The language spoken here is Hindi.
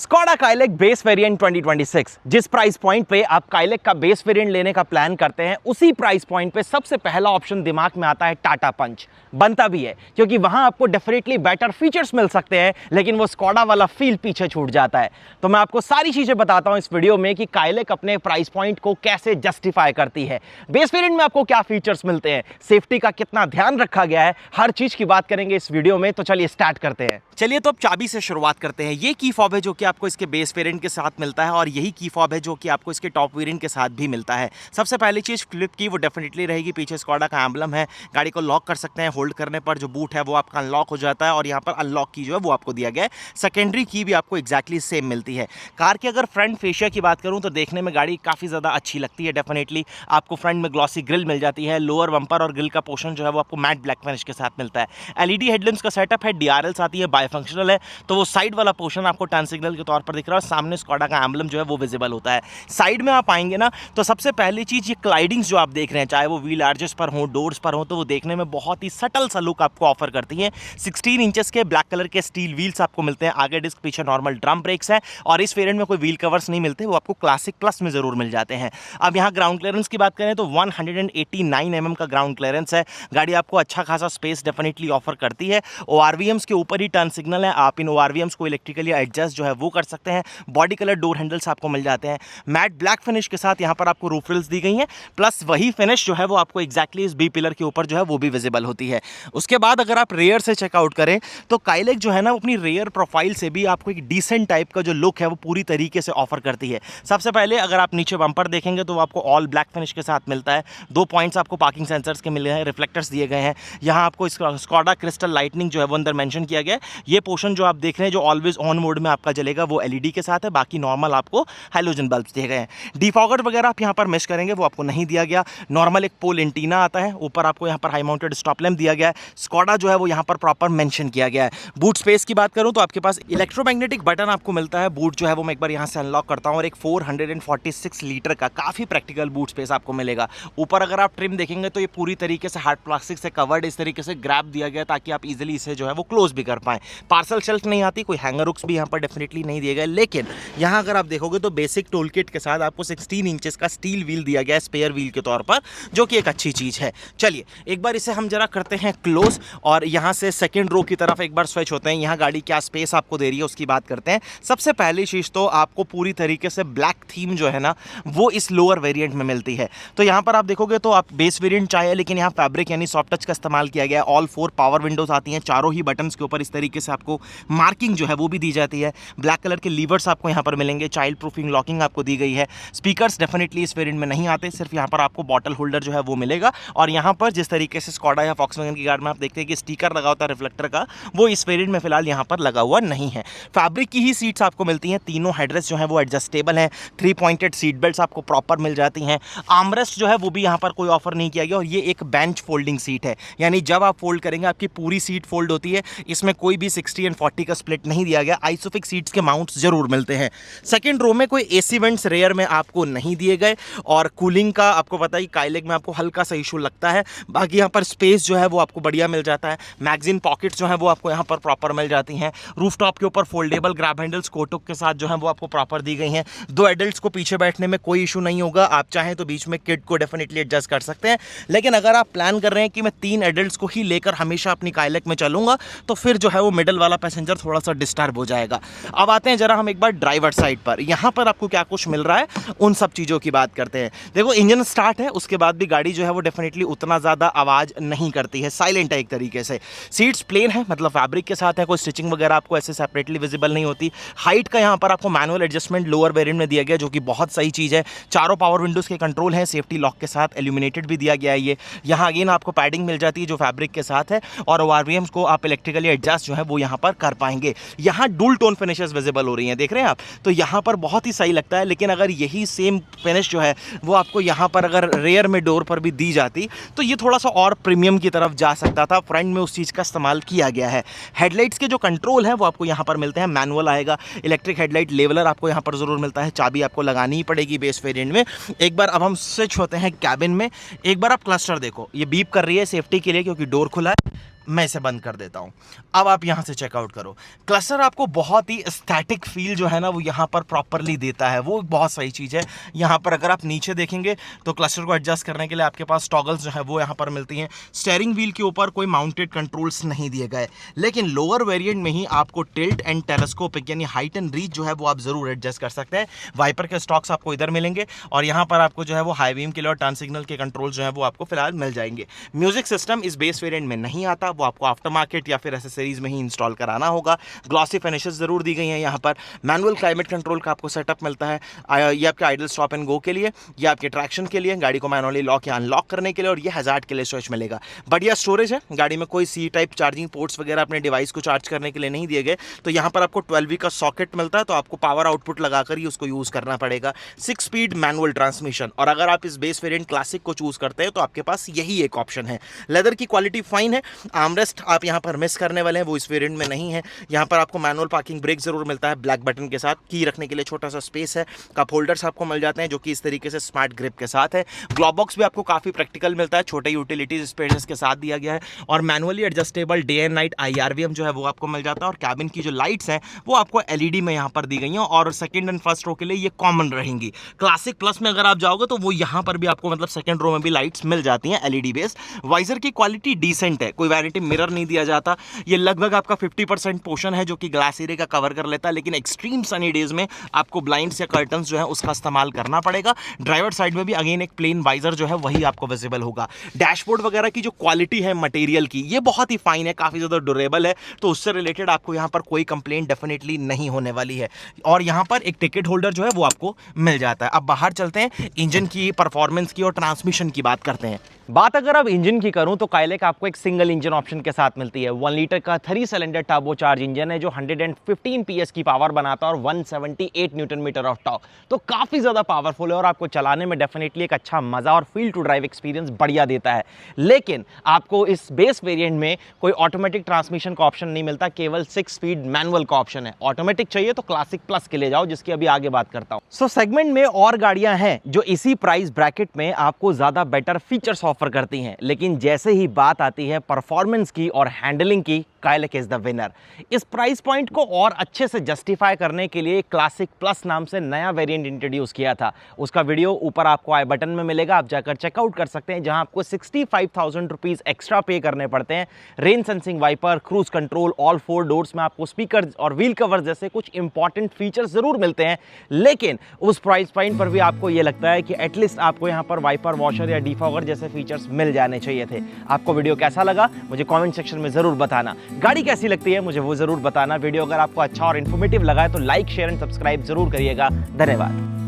Skoda Kylaq base variant 2026। जिस प्राइस पॉइंट पे आप काइलिक का बेस वेरिएंट लेने का प्लान करते हैं, उसी प्राइस पॉइंट पे सबसे पहला ऑप्शन दिमाग में आता है टाटा पंच। बनता भी है क्योंकि वहां आपको डेफिनेटली बेटर फीचर्स मिल सकते हैं, लेकिन वो स्कोडा वाला फील पीछे छूट जाता है। तो मैं आपको सारी चीजें बताता हूं इस वीडियो में कि काइलिक अपने प्राइस पॉइंट को कैसे जस्टिफाई करती है, बेस वेरिएंट में आपको क्या फीचर्स मिलते हैं, सेफ्टी का कितना ध्यान रखा गया है, हर चीज की बात करेंगे इस वीडियो में। तो चलिए स्टार्ट करते हैं। चलिए तो अब चाबी से शुरुआत करते हैं। ये की फॉब है जो कि आपको इसके बेस वेरिएंट के साथ मिलता है, और यही की फॉब है जो कि आपको इसके टॉप वेरिएंट के साथ भी मिलता है। सबसे पहली चीज फ्लिप की वो डेफिनेटली रहेगी। पीछे स्कोडा का एम्बलम है, गाड़ी को लॉक कर सकते हैं। होल्ड करने पर जो बूट है वो आपका अनलॉक हो जाता है, और यहाँ पर अनलॉक की जो है वो आपको दिया गया है। सेकेंडरी की भी आपको एक्जैक्टली सेम मिलती है। कार की अगर फ्रंट फेशिया की बात करूँ तो देखने में गाड़ी काफ़ी ज़्यादा अच्छी लगती है। डेफिनेटली आपको फ्रंट में ग्लॉसी ग्रिल मिल जाती है। लोअर बम्पर और ग्रिल का पोर्शन जो है वो आपको मैट ब्लैक फिनिश के साथ मिलता है। एलईडी हेडलैम्प्स का सेटअप है, डीआरएल्स आती है, बायफंक्शनल है, तो वो साइड वाला पोर्शन आपको टर्न सिग्नल के तौर पर दिख रहा है। सामने स्कोडा का एम्बलम जो है वो विजिबल होता है। साइड में आप आएंगे ना, तो सबसे पहली चीज ये क्लाइडिंग्स जो आप देख रहे हैं, चाहे वो व्हील आर्चेस पर हो, डोर्स पर हो, तो वो देखने में बहुत ही सटल सा लुक आपको ऑफर करती है। 16 इंचेस के ब्लैक कलर के स्टील व्हील्स आपको मिलते हैं। आगे डिस्क, पीछे नॉर्मल ड्रम ब्रेक्स है, और इस वेरिएंट में कोई व्हील कवर्स नहीं मिलते, वो आपको क्लासिक प्लस में जरूर मिल जाते हैं। अब यहाँ ग्राउंड क्लियरेंस की बात करें तो 189 mm का ग्राउंड क्लियरेंस है। गाड़ी आपको अच्छा खासा स्पेस डेफिनेटली ऑफर करती है। ओआरवीएम्स के ऊपर ही टर्न सिग्नल है, आप इन ओआरवीएम्स को इलेक्ट्रिकली एडजस्ट जो है वो कर सकते हैं। बॉडी कलर डोर हैंडल्स आपको मिल जाते हैं। मैट ब्लैक फिनिश के साथ यहाँ पर आपको रूफ रिल्स दी गई हैं, प्लस वही फिनिश जो है वो आपको एक्जैक्टली इस बी पिलर के ऊपर जो है वो भी विजिबल होती है। उसके बाद अगर आप रेयर से चेकआउट करें तो काइलिक जो है ना, अपनी रेयर प्रोफाइल से भी आपको एक डिसेंट टाइप का जो लुक है वो पूरी तरीके से ऑफर करती है। सबसे पहले अगर आप नीचे बम्पर देखेंगे तो वो आपको ऑल ब्लैक फिनिश के साथ मिलता है। 2 पॉइंट्स आपको पार्किंग सेंसर्स के मिले हैं, रिफ्लेक्टर्स दिए गए हैं। यहाँ आपको स्कोडा क्रिस्टल लाइटनिंग जो है वो अंदर मेंशन किया गया है। ये पोर्शन जो आप देख रहे हैं जो ऑलवेज ऑन मोड में आपका जलेगा, वो एलईडी के साथ है। बाकी नॉर्मल आपको हैलोजन बल्ब्स दिए गए हैं। डिफॉगर वगैरह आप यहाँ पर मिस करेंगे, वो आपको नहीं दिया गया। नॉर्मल एक पोल एंटीना आता है, ऊपर आपको यहाँ पर हाई माउंटेड स्टॉप लैंप दिया गया है। स्कोडा जो है वो यहाँ पर प्रॉपर मेंशन किया गया है। बूट स्पेस की बात करूँ तो आपके पास इलेक्ट्रोमैग्नेटिक बटन आपको मिलता है। बूट जो है वो मैं एक बार यहाँ से अनलॉक करता हूँ, और एक 446 लीटर का काफ़ी प्रैक्टिकल बूट स्पेस आपको मिलेगा। ऊपर अगर आप ट्रिम देखेंगे तो ये पूरी तरीके से हार्ड प्लास्टिक से कवर्ड, इस तरीके से ग्रैब दिया गया ताकि आप इजीली इसे जो है वो क्लोज भी कर पाएं। पार्सल शेल्फ नहीं आती, कोई हैंगर हुक्स भी यहाँ पर डेफिनेटली नहीं दिए गए। लेकिन यहाँ अगर आप देखोगे तो बेसिक टूल किट के साथ आपको 16 इंचेस का स्टील व्हील दिया गया है स्पेयर व्हील के तौर पर, जो कि एक अच्छी चीज़ है। चलिए एक बार इसे हम जरा करते हैं क्लोज, और यहाँ से सेकेंड रो की तरफ एक बार स्विच होते हैं। यहाँ गाड़ी क्या स्पेस आपको दे रही है उसकी बात करते हैं। सबसे पहली चीज़ तो आपको पूरी तरीके से ब्लैक थीम जो है ना वो इस लोअर वेरिएंट में मिलती है। तो यहाँ पर आप देखोगे तो आप बेस वेरिएंट चाहिए, लेकिन यहाँ फैब्रिक यानी सॉफ्ट टच का इस्तेमाल किया गया है। ऑल 4 पावर विंडोज आती हैं, चारों ही बटन्स के ऊपर इस तरीके से आपको मार्किंग जो है वो भी दी जाती है। ब्लैक कलर के लीवर्स आपको यहाँ पर मिलेंगे, चाइल्ड प्रूफिंग लॉकिंग आपको दी गई है। स्पीकर्स डेफिनेटली इस वेरिएंट में नहीं आते, सिर्फ यहाँ पर आपको बॉटल होल्डर जो है वो मिलेगा। और यहाँ पर जिस तरीके से स्कोडा या वॉक्सवैगन की कार में आप देखते हैं कि स्टिकर लगा होता है रिफ्लेक्टर का, वो इस वेरिएंट में फिलहाल यहाँ पर लगा हुआ नहीं है। फैब्रिक की ही सीट्स आपको मिलती हैं। तीनों हेडरेस्ट जो है वो एडजस्टेबल हैं। 3 पॉइंटेड सीट बेल्ट्स आपको प्रॉपर मिल जाती हैं। आर्मरेस्ट जो है वो भी यहाँ पर कोई ऑफर नहीं किया गया, और ये एक बेंच फोल्डिंग सीट है, यानी जब आप फोल्ड करेंगे आपकी पूरी सीट फोल्ड होती है। इसमें कोई भी 60 और 40 का स्प्लिट नहीं दिया गया। आइसोफिक्स सीट्स के माउंट्स जरूर मिलते हैं। सेकंड रो में कोई एसी वेंट्स रेयर में आपको नहीं दिए गए, और कूलिंग का आपको पता ही काइलिक में आपको हल्का सा इशू लगता है। बाकी यहाँ पर स्पेस जो है वो आपको बढ़िया मिल जाता है। मैगजीन पॉकेट्स जो है वो आपको यहाँ पर प्रॉपर मिल जाती हैं। रूफटॉप के ऊपर फोल्डेबल ग्रैब हैंडल्स कोटुक के साथ जो है वो आपको प्रॉपर दी गई हैं। 2 एडल्ट्स को पीछे बैठने में कोई इशू नहीं होगा। आप चाहें तो बीच में किड को डेफिनेटली एडजस्ट कर सकते हैं, लेकिन अगर आप प्लान कर रहे हैं कि मैं 3 एडल्ट्स को ही लेकर हमेशा अपनी काइलिक में चलूंगा, तो फिर जो है वो मिडल वाला पैसेंजर थोड़ा सा डिस्टर्ब हो जाएगा। अब आते हैं जरा हम एक बार ड्राइवर साइड पर। यहाँ पर आपको क्या कुछ मिल रहा है उन सब चीज़ों की बात करते हैं। देखो इंजन स्टार्ट है, उसके बाद भी गाड़ी जो है वो डेफिनेटली उतना ज़्यादा आवाज़ नहीं करती है, साइलेंट है एक तरीके से। सीट्स प्लेन है, मतलब फैब्रिक के साथ है, कोई स्टिचिंग वगैरह आपको ऐसे सेपरेटली विजिबल नहीं होती। हाइट का यहाँ पर आपको मैनुअल एडजस्टमेंट लोअर वेरिएंट में दिया गया, जो कि बहुत सही चीज़ है। चारों पावर विंडोज़ के कंट्रोल हैं, सेफ्टी लॉक के साथ एल्यूमिनेटेड भी दिया गया है। ये यहाँ अगेन आपको पैडिंग मिल जाती है जो फैब्रिक के साथ है, और ओआरवीएम्स को आप इलेक्ट्रिकली एडजस्ट जो है वो यहाँ पर कर पाएंगे। यहाँ डुल टोन फिनिशेस विजिबल हो रही हैं, देख रहे हैं आप, तो यहाँ पर बहुत ही सही लगता है। लेकिन अगर यही सेम फिनिश जो है वो आपको यहाँ पर अगर रेयर में डोर पर भी दी जाती तो ये थोड़ा सा और प्रीमियम की तरफ जा सकता था। फ्रंट में उस चीज़ का इस्तेमाल किया गया है। हेडलाइट्स के जो कंट्रोल हैं वो आपको यहाँ पर मिलते हैं। मैनुअल आएगा, इलेक्ट्रिक हेडलाइट लेवलर आपको यहाँ पर जरूर मिलता है। चाबी आपको लगानी ही पड़ेगी बेस वेरिएंट में। एक बार अब हम स्विच होते हैं कैबिन में। एक बार आप क्लस्टर देखो, ये बीप कर रही है सेफ्टी के लिए क्योंकि डोर खुला है। मैं इसे बंद कर देता हूँ। अब आप यहाँ से चेकआउट करो। क्लस्टर आपको बहुत ही स्टैटिक फील जो है ना वो यहाँ पर प्रॉपरली देता है, वो बहुत सही चीज़ है। यहाँ पर अगर आप नीचे देखेंगे तो क्लस्टर को एडजस्ट करने के लिए आपके पास टॉगल्स जो है वो यहाँ पर मिलती हैं। स्टीयरिंग व्हील के ऊपर कोई माउंटेड कंट्रोल्स नहीं दिए गए, लेकिन लोअर वेरिएंट में ही आपको टिल्ट एंड टेलेस्कोपिक यानी हाइट एंड रीच जो है वो आप जरूर एडजस्ट कर सकते हैं। वाइपर के स्टॉक्स आपको इधर मिलेंगे और यहाँ पर आपको जो है वो हाई बीम के लिए और टर्न सिग्नल के कंट्रोल जो है वो आपको फिलहाल मिल जाएंगे। म्यूजिक सिस्टम इस बेस वेरिएंट में नहीं आता, वो आपको आफ्टर मार्केट या फिर एसेसरीज में ही इंस्टॉल कराना होगा। ग्लॉसी फिनिशेस जरूर दी गई हैं यहाँ पर। मैनुअल क्लाइमेट कंट्रोल का आपको सेटअप मिलता है, ये आपके आइडल स्टॉप एंड गो के लिए, ये आपके ट्रैक्शन के लिए, गाड़ी को मैनुअली लॉक या अनलॉक करने के लिए, और ये हैजार्ड के लिए स्विच मिलेगा। बढ़िया स्टोरेज है गाड़ी में, कोई सी टाइप चार्जिंग पोर्ट्स वगैरह अपने डिवाइस को चार्ज करने के लिए नहीं दिए गए। तो यहाँ पर आपको 12V का सॉकेट मिलता है, तो आपको पावर आउटपुट लगाकर ही उसको यूज करना पड़ेगा। 6 स्पीड मैनुअल ट्रांसमिशन, और अगर आप इस बेस वेरिएंट क्लासिक को चूज करते हैं तो आपके पास यही एक ऑप्शन है। लेदर की क्वालिटी फाइन है। आर्मरेस्ट आप यहाँ पर मिस करने वाले हैं, वो इस वेरिएंट में नहीं है। यहाँ पर आपको मैनुअल पार्किंग ब्रेक जरूर मिलता है ब्लैक बटन के साथ। की रखने के लिए छोटा सा स्पेस है। कप होल्डर्स आपको मिल जाते हैं जो कि इस तरीके से स्मार्ट ग्रिप के साथ है। ग्लोव बॉक्स भी आपको काफी प्रैक्टिकल मिलता है, छोटे यूटिलिटीज स्पेसेस के साथ दिया गया है। और manually adjustable day and night IRVM जो है वो आपको मिल जाता है। और कैबिन की जो लाइट्स हैं वो आपको LED में यहाँ पर दी गई हैं, और सेकंड एंड फर्स्ट रो के लिए ये कॉमन रहेंगी। क्लासिक प्लस में अगर आप जाओगे तो वो यहाँ पर भी आपको मतलब सेकंड रो में भी लाइट्स मिल जाती हैं LED बेस्ड। वाइजर की क्वालिटी डिसेंट है, कोई वैनिटी मिरर नहीं दिया जाता। ये लगभग आपका 50% पोर्शन है जो कि ग्लास एरिया का कवर कर लेता है, लेकिन एक्सट्रीम सनी डेज में आपको ब्लाइंड्स या कर्टन्स जो है उसका इस्तेमाल करना पड़ेगा। ड्राइवर साइड में भी अगेन एक प्लेन वाइजर जो है वही आपको विजिबल होगा। डैशबोर्ड वगैरह की जो क्वालिटी है मटेरियल की, ये बहुत ही फाइन है, काफी ज्यादा ड्यूरेबल है, तो उससे रिलेटेड आपको यहाँ पर कोई कंप्लेंट डेफिनेटली नहीं होने वाली है। और यहाँ पर एक टिकट होल्डर जो है वो आपको मिल जाता है। अब बाहर चलते हैं, इंजन की परफॉर्मेंस की और ट्रांसमिशन की बात करते हैं। बात अगर अब इंजन की करूं तो काइलिक आपको एक सिंगल इंजन ऑप्शन के साथ मिलती है। 1 लीटर का 3 सिलेंडर टर्बोचार्ज इंजन है जो 115 PS की पावर बनाता है और 178 न्यूटन मीटर ऑफ टॉर्क, तो काफी ज्यादा पावरफुल है और आपको चलाने में डेफिनेटली एक अच्छा मजा और फील टू ड्राइव एक्सपीरियंस बढ़िया देता है। लेकिन आपको इस बेस वेरिएंट में कोई ऑटोमेटिक ट्रांसमिशन का ऑप्शन नहीं मिलता, केवल 6 स्पीड मैनुअल का ऑप्शन है। ऑटोमेटिक चाहिए तो क्लासिक प्लस के ले जाओ, जिसकी अभी आगे बात करता हूं। सो सेगमेंट में और गाड़ियां हैं जो इसी प्राइस ब्रैकेट में आपको ज्यादा बेटर फीचर्स ऑफर करती हैं, लेकिन जैसे ही बात आती है परफॉर्मेंस की और हैंडलिंग की, काइलिक इज द विनर। इस प्राइस पॉइंट को और अच्छे से जस्टिफाई करने के लिए क्लासिक प्लस नाम से नया वेरिएंट इंट्रोड्यूस किया था। उसका वीडियो ऊपर आपको आई बटन में मिलेगा, आप जाकर चेकआउट कर सकते हैं, जहां आपको 65,000 रुपीज एक्स्ट्रा पे करने पड़ते हैं। Rain sensing wiper, cruise control, all 4 doors में आपको स्पीकर और व्हील कवर जैसे कुछ इंपॉर्टेंट फीचर्स जरूर मिलते हैं, लेकिन उस प्राइस पॉइंट पर भी आपको यह लगता है कि एटलीस्ट आपको यहां पर वाइपर, वॉशर या डिफॉगर जैसे फीचर्स मिल जाने चाहिए थे। आपको वीडियो कैसा लगा मुझे कमेंट सेक्शन में जरूर बताना। गाड़ी कैसी लगती है मुझे वो जरूर बताना। वीडियो अगर आपको अच्छा और इन्फॉर्मेटिव लगा है तो लाइक, शेयर एंड सब्सक्राइब जरूर करिएगा। धन्यवाद।